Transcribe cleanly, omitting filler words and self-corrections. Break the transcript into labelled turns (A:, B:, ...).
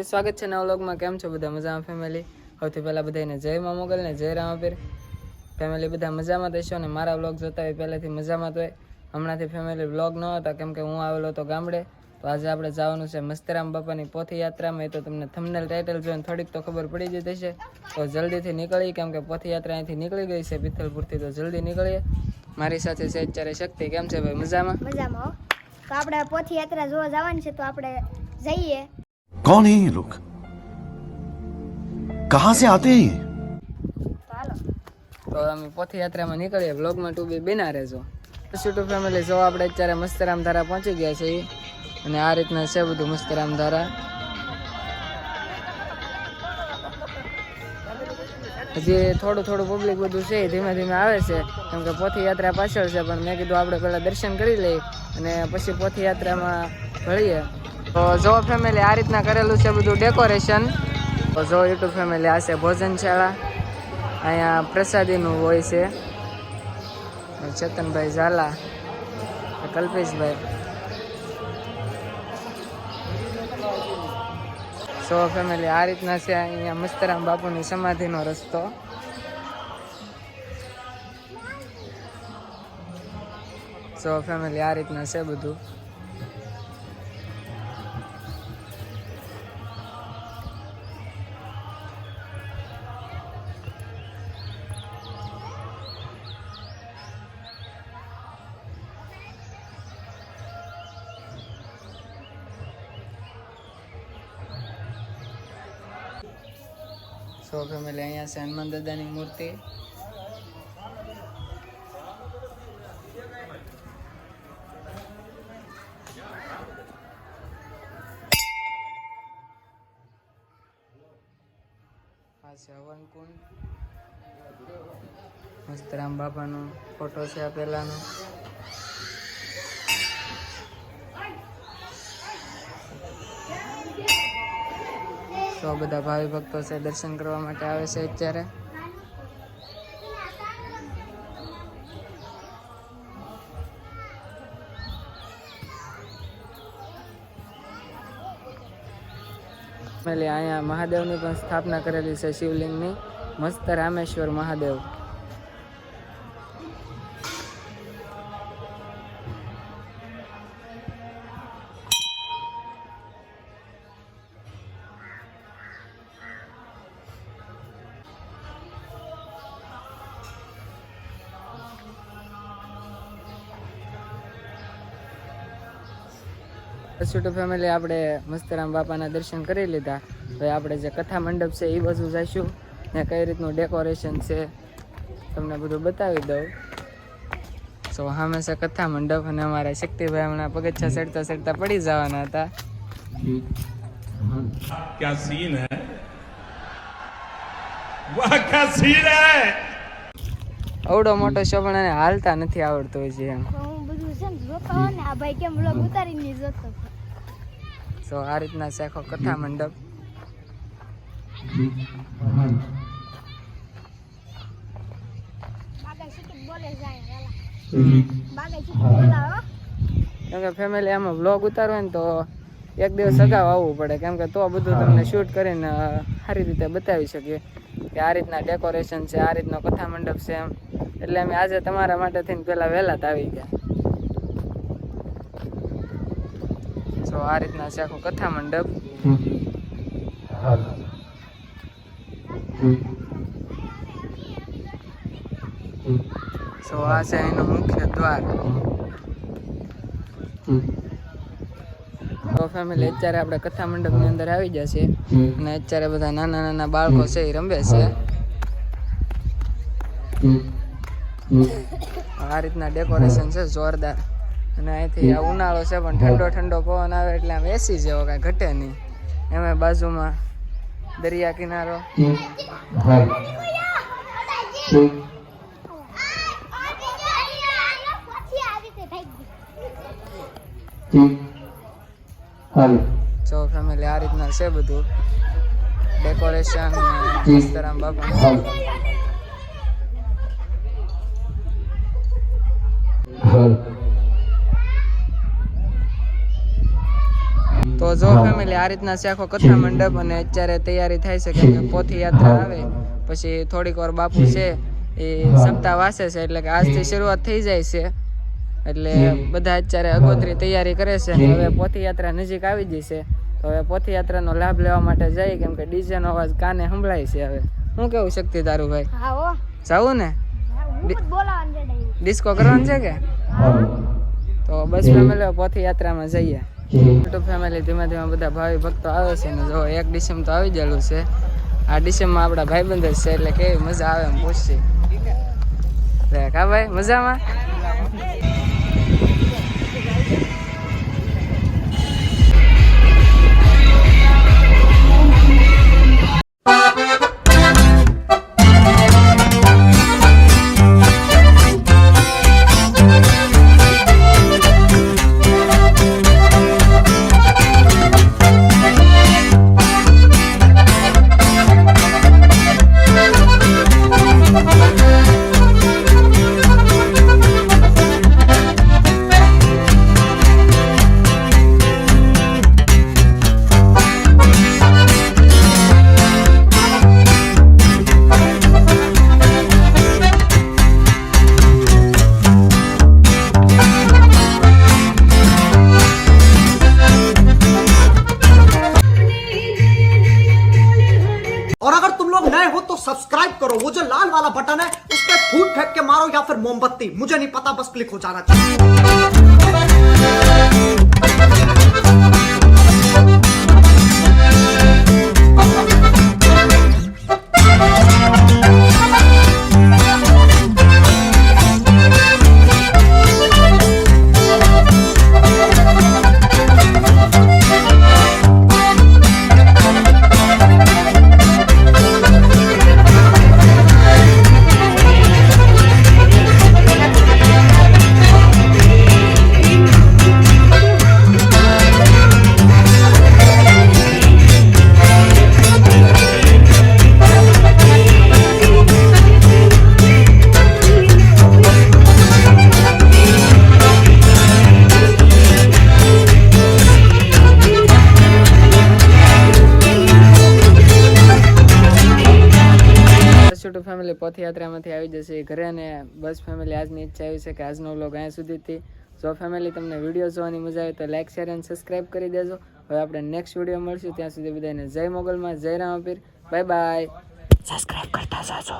A: Family, સ્વાગત છે નવા વ્લોગમાં। કેમ છો બધા? મજામાં ફેમિલી? સૌથી પહેલાં બધાને જય મા મોગલ ને જય રામાપીર। ફેમિલી બધા મજામાં થશો ને મારા વ્લોગ જોતા હોય પહેલેથી મજામાં તો હોય। હમણાંથી ફેમિલી વ્લોગ ન હતા કેમ કે હું આવેલો હતો ગામડે। તો આજે આપણે જવાનું છે મસ્તરામ બાપાની પોથી યાત્રામાં। એ તો તમને થંબનેલ ટાઇટલ જોઈને થોડીક તો ખબર પડી જ હશે। તો જલ્દીથી નીકળી કેમ કે પોથી યાત્રા અહીંથી નીકળી ગઈ છે પિથલપુરથી। તો જલ્દી નીકળીએ। મારી સાથે છે અત્યારે શક્તિ। કેમ છે ભાઈ? મજામાં?
B: મજામાં હો। તો આપણે પોથી યાત્રા જોવા જવાનું છે, તો આપણે જઈએ।
C: कौन है ये लोग? कहां से आते हैं ये?
B: તો હાલો।
A: તો અમે પોથી યાત્રામાં નીકળીએ। વ્લોગમાં ટુ બી બિના રહેજો। ટુ ફેમિલી, જો આપણે અત્યારે મસ્તરામ ધારા પહોંચી ગયા છીએ અને આ રીતના છે બધું મસ્તરામ ધારા। હજી થોડું પબ્લિક બધું છે ધીમે ધીમે આવે છે કેમ કે પોથી યાત્રા પાછળ છે, પણ મેં કીધું આપણે પહેલાં દર્શન કરી લઈએ અને પછી પોથી યાત્રામાં ભળીએ। તો જો ફેમિલી, આ રીતના કરેલું છે બધું ડેકોરેશન। તો જો યુટ્યુબ ફેમિલી, આ છે ભોજનશાળા। અહીંયા પ્રસાદીનું હોય છે। ચેતનભાઈ ઝાલા, કલ્પેશભાઈ। સો ફેમિલી, આ રીતના છે અહીંયા મસ્તરામ બાપુની સમાધિનો રસ્તો। સો ફેમિલી, આ રીતના છે બધું। સો ફેમિલી, અહીંયા છે હનુમાન દાદાની મૂર્તિ। આ છે હવનકુંડ। મસ્તરામ બાપાનો ફોટો છે આ પહેલાનો। તો બધા ભાવિ ભક્તો છે દર્શન કરવા માટે આવે છે અત્યારે। અહીંયા મહાદેવની પણ સ્થાપના કરેલી છે, શિવલિંગની। મસ્ત રામેશ્વર મહાદેવ। ટુ ફેમિલી, આપણે મસ્તરામ બાપાના દર્શન કરી લીધા। હવે આપણે જે કથા મંડપ છે એ બાજુ જઈશું ને કઈ રીતનું ડેકોરેશન છે તમને બધું બતાવી દઉં। સો સામે છે કથા મંડપ અને અમારા શક્તિભાઈ હમણાં પગથિયા ચડતા પડી જવાના હતા।
D: क्या सीन है, वाह क्या सीन है।
A: અવડો મોટો શો પણ એને હાલતા નથી આવડતું હજી એમ।
B: હું બધું છે ને જોતો હોઉં ને, આ ભાઈ કેમ વ્લોગ ઉતારીને જોતો।
A: સો આ રીતના છે આખો કથા મંડપ।
B: બાગાઈ શીખી બોલે જાય વાલા, બાગાઈ શીખી બોલાવો।
A: કેમ કે ફેમિલી, આમાં વ્લોગ ઉતારવો ને તો એક દિવસ અગાઉ આવવું પડે કેમ કે તો બધું તમને શૂટ કરીને સારી રીતે બતાવી શકીએ કે આ રીતના ડેકોરેશન છે, આ રીતનો કથા મંડપ છે એમ। એટલે અમે આજે તમારા માટે થઈને પહેલાં વહેલા જ આવી ગયા। સો આ રીતના છે આખો કથા મંડપ। સો આ છે એનું મુખ્ય દ્વાર। તો ફેમિલી, અત્યારે આપણે કથા મંડપની અંદર આવી ગયા છીએ અને અત્યારે બધા નાના બાળકો છે એ રમે છે। આ રીતના ડેકોરેશન છે જોરદાર। અને અહીંથી આ ઉનાળો છે પણ ઠંડો પવન આવે એટલે આમ એસી જેવો કાંઈ ઘટે નહીં। એમાં બાજુમાં દરિયા કિનારો। જો ફેમિલી, આ રીતના છે બધું ડેકોરેશન મસ્તરામ બાપા। તો જો ફેમિલી આ રીતના છે આખો કથા મંડપ, અને અત્યારે તૈયારી થાય છે કેમ કે પોથી યાત્રા આવે પછી થોડીક વાર બાપુ છે એ સપ્તાહ વાસે છે, એટલે કે આજથી શરૂઆત થઈ જાય છે. એટલે બધા અત્યારે અગોતરી તૈયારી કરે છે, અને હવે પોથી યાત્રા નજીક આવી ગઈ છે. તો હવે પોથી યાત્રાનો લાભ લેવા માટે જઈએ, કેમ કે ડીજેનો અવાજ કાને સંભળાય છે. હવે શું કેવું શક્તિ તારું ભાઈ?
B: હા હો
A: જાવું ને?
B: હું જ બોલાવાનું છે ડાયરેક્ટ.
A: ડિસ્કો કરવાનું છે કે? તો બસ ફેમિલી પોથી યાત્રામાં જઈએ. યુટ્યુબ ફેમિલી ધીમે ધીમે બધા ભાવિ ભક્તો આવે છે, ને જો 1 ડિસેમ્બર તો આવી ગયેલું છે. આ ડિસેમ્બરમાં આપણા ભાઈબંધ જ છે, એટલે કેવી મજા આવે એમ પૂછશે. કા ભાઈ મજામાં?
E: और अगर तुम लोग नए हो तो सब्सक्राइब करो, वो जो लाल वाला बटन है उस पर फूट फेंक के मारो या फिर मोमबत्ती, मुझे नहीं पता, बस क्लिक हो जाना
A: છોટું ફેમિલી પથયાત્રામાંથી આવી જશે ઘરે, અને બસ ફેમિલી આજની ઈચ્છા એવી છે કે આજનો વ્લોગ અહીંયા સુધીથી. જો ફેમિલી તમને વિડીયો જોવાની મજા આવે તો લાઈક, શેર અને સબસ્ક્રાઈબ કરી દેજો. હવે આપણે નેક્સ્ટ વિડીયો મળશું, ત્યાં સુધી બધાને જય મોગલમાં, જય રામાપીર, બાય બાય. સબસ્ક્રાઈબ કરતા જાજો.